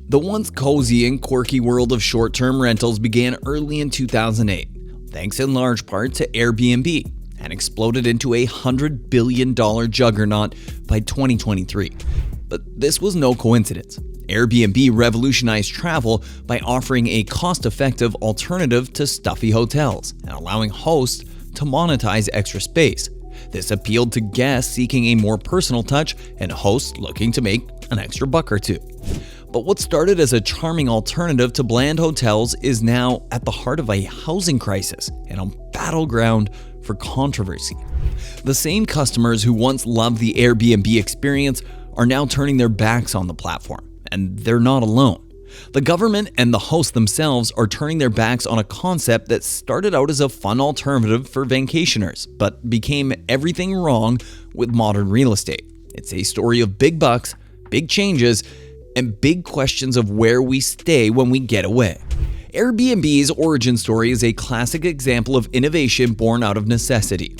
The once cozy and quirky world of short-term rentals began early in 2008, thanks in large part to Airbnb, and exploded into a $100 billion juggernaut by 2023. But this was no coincidence. Airbnb revolutionized travel by offering a cost-effective alternative to stuffy hotels and allowing hosts to monetize extra space. This appealed to guests seeking a more personal touch and hosts looking to make an extra buck or two. But what started as a charming alternative to bland hotels is now at the heart of a housing crisis and a battleground for controversy. The same customers who once loved the Airbnb experience are now turning their backs on the platform, and they're not alone. The government and the hosts themselves are turning their backs on a concept that started out as a fun alternative for vacationers, but became everything wrong with modern real estate. It's a story of big bucks, big changes, and big questions of where we stay when we get away. Airbnb's origin story is a classic example of innovation born out of necessity.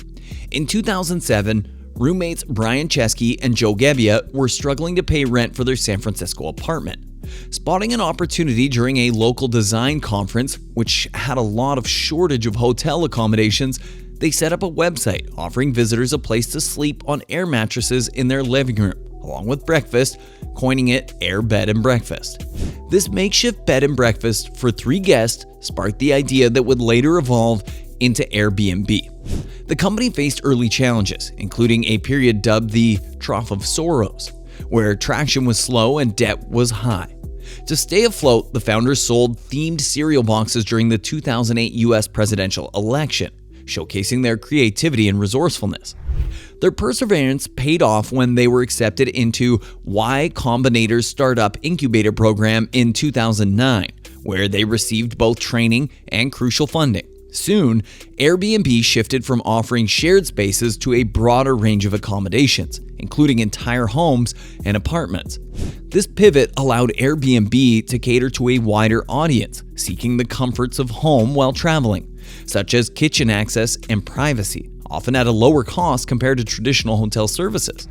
In 2007, roommates Brian Chesky and Joe Gebbia were struggling to pay rent for their San Francisco apartment. Spotting an opportunity during a local design conference, which had a lot of shortage of hotel accommodations, they set up a website offering visitors a place to sleep on air mattresses in their living room, along with breakfast, coining it Air Bed and Breakfast. This makeshift bed and breakfast for 3 guests sparked the idea that would later evolve into Airbnb. The company faced early challenges, including a period dubbed the Trough of Sorrows, where traction was slow and debt was high. To stay afloat, the founders sold themed cereal boxes during the 2008 US presidential election, showcasing their creativity and resourcefulness. Their perseverance paid off when they were accepted into Y Combinator's startup incubator program in 2009, where they received both training and crucial funding. Soon, Airbnb shifted from offering shared spaces to a broader range of accommodations, including entire homes and apartments. This pivot allowed Airbnb to cater to a wider audience, seeking the comforts of home while traveling, such as kitchen access and privacy, often at a lower cost compared to traditional hotel services.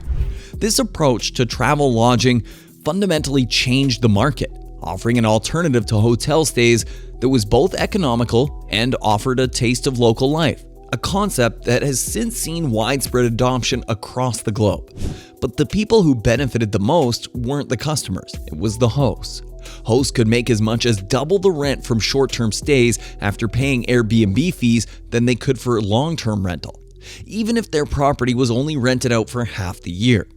This approach to travel lodging fundamentally changed the market, offering an alternative to hotel stays that was both economical and offered a taste of local life, a concept that has since seen widespread adoption across the globe. But the people who benefited the most weren't the customers, it was the hosts. Hosts could make as much as double the rent from short-term stays after paying Airbnb fees than they could for long-term rental, even if their property was only rented out for half the year.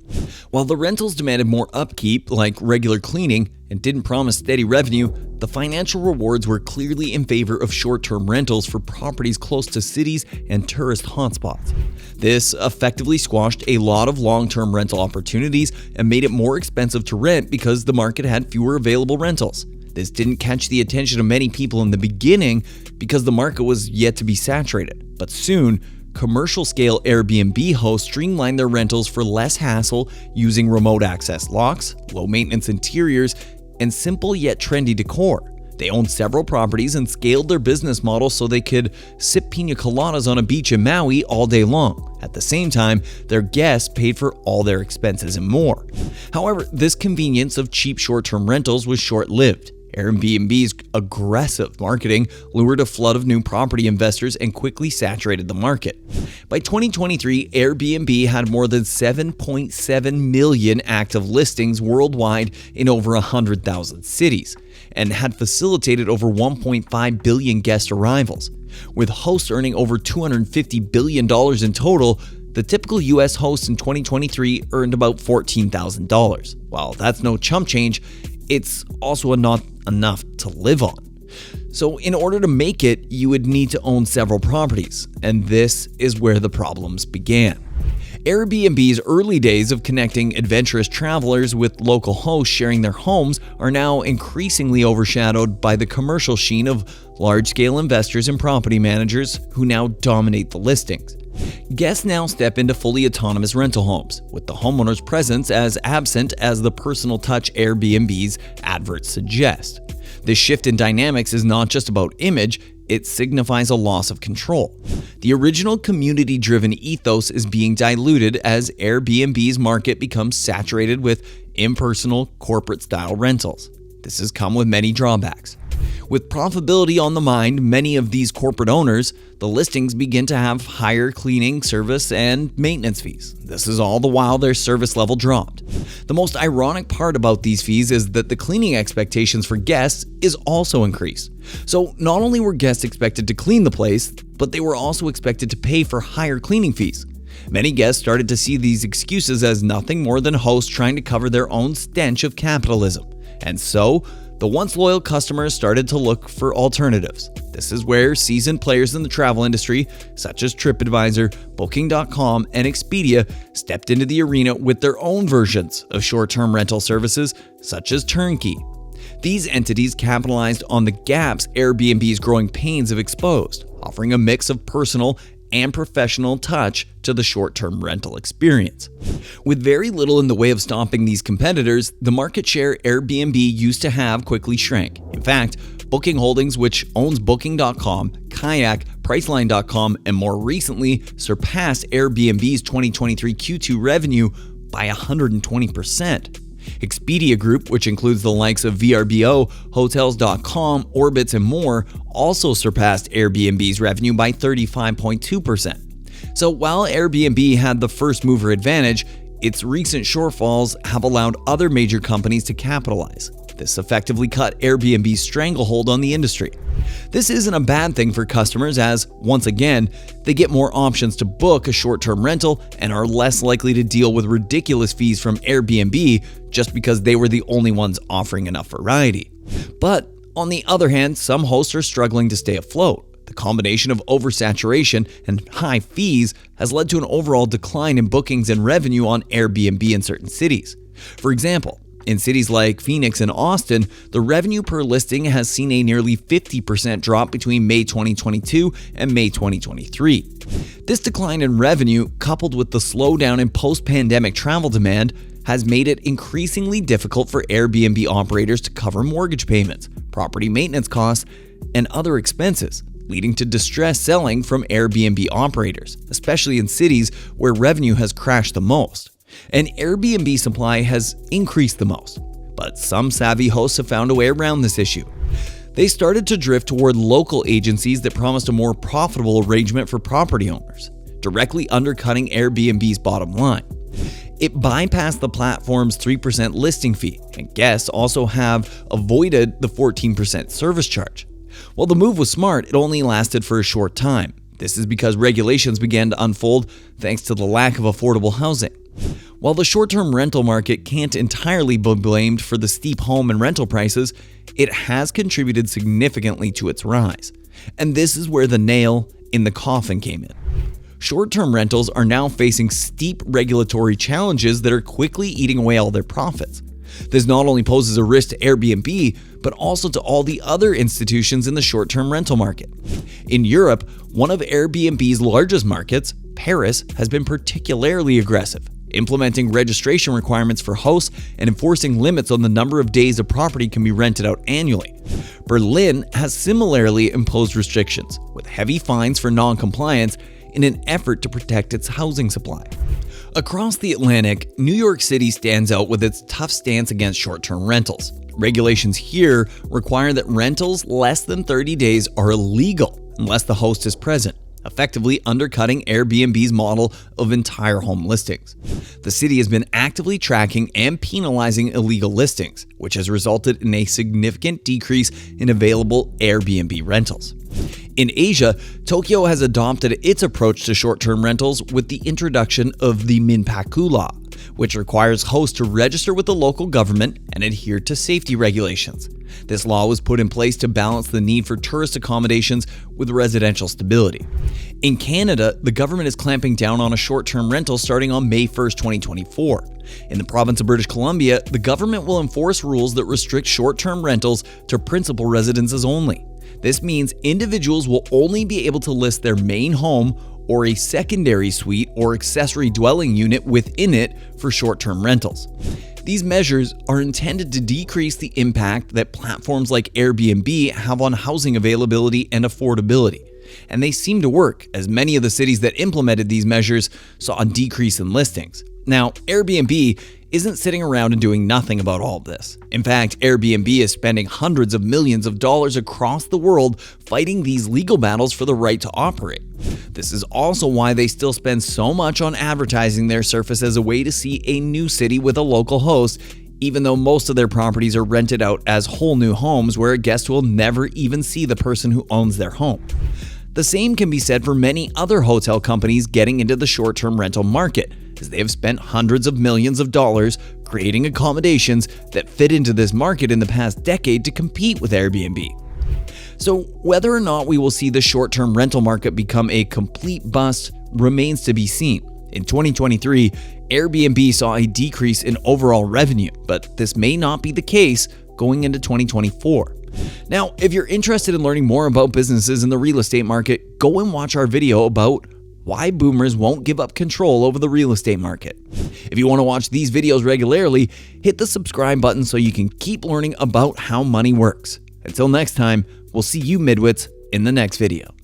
While the rentals demanded more upkeep, like regular cleaning, and didn't promise steady revenue, the financial rewards were clearly in favor of short-term rentals for properties close to cities and tourist hotspots. This effectively squashed a lot of long-term rental opportunities and made it more expensive to rent because the market had fewer available rentals. This didn't catch the attention of many people in the beginning because the market was yet to be saturated, but soon, commercial-scale Airbnb hosts streamlined their rentals for less hassle using remote access locks, low-maintenance interiors, and simple yet trendy decor. They owned several properties and scaled their business model so they could sip pina coladas on a beach in Maui all day long. At the same time, their guests paid for all their expenses and more. However, this convenience of cheap short-term rentals was short-lived. Airbnb's aggressive marketing lured a flood of new property investors and quickly saturated the market. By 2023, Airbnb had more than 7.7 million active listings worldwide in over 100,000 cities and had facilitated over 1.5 billion guest arrivals. With hosts earning over $250 billion in total, the typical US host in 2023 earned about $14,000. While that's no chump change, it's also not enough to live on. So in order to make it, you would need to own several properties, and this is where the problems began. Airbnb's early days of connecting adventurous travelers with local hosts sharing their homes are now increasingly overshadowed by the commercial sheen of large-scale investors and property managers who now dominate the listings. Guests now step into fully autonomous rental homes, with the homeowner's presence as absent as the personal touch Airbnb's adverts suggest. This shift in dynamics is not just about image, it signifies a loss of control. The original community-driven ethos is being diluted as Airbnb's market becomes saturated with impersonal, corporate-style rentals. this has come with many drawbacks. With profitability on the mind, many of these corporate owners, the listings begin to have higher cleaning, service, and maintenance fees. This is all the while their service level dropped. The most ironic part about these fees is that the cleaning expectations for guests is also increased. So not only were guests expected to clean the place, but they were also expected to pay for higher cleaning fees. Many guests started to see these excuses as nothing more than hosts trying to cover their own stench of capitalism. And so, the once loyal customers started to look for alternatives. This is where seasoned players in the travel industry, such as TripAdvisor, Booking.com, and Expedia, stepped into the arena with their own versions of short-term rental services, such as Turnkey. These entities capitalized on the gaps Airbnb's growing pains have exposed, offering a mix of personal and professional touch to the short-term rental experience. With very little in the way of stopping these competitors, the market share Airbnb used to have quickly shrank. In fact, Booking Holdings, which owns Booking.com, Kayak, Priceline.com, and more recently surpassed Airbnb's 2023 Q2 revenue by 120%. Expedia Group, which includes the likes of VRBO, Hotels.com, Orbitz, and more, also surpassed Airbnb's revenue by 35.2%. So while Airbnb had the first mover advantage, its recent shortfalls have allowed other major companies to capitalize. This effectively cut Airbnb's stranglehold on the industry. This isn't a bad thing for customers as, once again, they get more options to book a short-term rental and are less likely to deal with ridiculous fees from Airbnb just because they were the only ones offering enough variety. But on the other hand, some hosts are struggling to stay afloat. The combination of oversaturation and high fees has led to an overall decline in bookings and revenue on Airbnb in certain cities. For example, in cities like Phoenix and Austin, the revenue per listing has seen a nearly 50% drop between May 2022 and May 2023. This decline in revenue, coupled with the slowdown in post-pandemic travel demand, has made it increasingly difficult for Airbnb operators to cover mortgage payments, property maintenance costs, and other expenses, leading to distressed selling from Airbnb operators, especially in cities where revenue has crashed the most. And Airbnb supply has increased the most, but some savvy hosts have found a way around this issue. They started to drift toward local agencies that promised a more profitable arrangement for property owners, directly undercutting Airbnb's bottom line. It bypassed the platform's 3% listing fee, and guests also have avoided the 14% service charge. While the move was smart, it only lasted for a short time. This is because regulations began to unfold thanks to the lack of affordable housing. While the short-term rental market can't entirely be blamed for the steep home and rental prices, it has contributed significantly to its rise. And this is where the nail in the coffin came in. Short-term rentals are now facing steep regulatory challenges that are quickly eating away all their profits. This not only poses a risk to Airbnb, but also to all the other institutions in the short-term rental market. In Europe, one of Airbnb's largest markets, Paris, has been particularly aggressive, implementing registration requirements for hosts and enforcing limits on the number of days a property can be rented out annually. Berlin has similarly imposed restrictions, with heavy fines for non-compliance in an effort to protect its housing supply. Across the Atlantic, New York City stands out with its tough stance against short-term rentals. Regulations here require that rentals less than 30 days are illegal unless the host is present, effectively undercutting Airbnb's model of entire home listings. The city has been actively tracking and penalizing illegal listings, which has resulted in a significant decrease in available Airbnb rentals. In Asia, Tokyo has adopted its approach to short-term rentals with the introduction of the Minpaku law, which requires hosts to register with the local government and adhere to safety regulations. This law was put in place to balance the need for tourist accommodations with residential stability. In Canada, the government is clamping down on a short-term rental starting on May 1st, 2024. In the province of British Columbia, the government will enforce rules that restrict short-term rentals to principal residences only. This means individuals will only be able to list their main home or a secondary suite or accessory dwelling unit within it for short-term rentals. These measures are intended to decrease the impact that platforms like Airbnb have on housing availability and affordability. And they seem to work, as many of the cities that implemented these measures saw a decrease in listings. Now, Airbnb isn't sitting around and doing nothing about all of this. In fact, Airbnb is spending hundreds of millions of dollars across the world fighting these legal battles for the right to operate. This is also why they still spend so much on advertising their service as a way to see a new city with a local host, even though most of their properties are rented out as whole new homes where a guest will never even see the person who owns their home. The same can be said for many other hotel companies getting into the short-term rental market, as they have spent hundreds of millions of dollars creating accommodations that fit into this market in the past decade to compete with Airbnb. So whether or not we will see the short-term rental market become a complete bust remains to be seen. In 2023, Airbnb saw a decrease in overall revenue, but this may not be the case going into 2024. Now, if you're interested in learning more about businesses in the real estate market, go and watch our video about why boomers won't give up control over the real estate market. If you want to watch these videos regularly, hit the subscribe button so you can keep learning about how money works. Until next time, we'll see you midwits in the next video.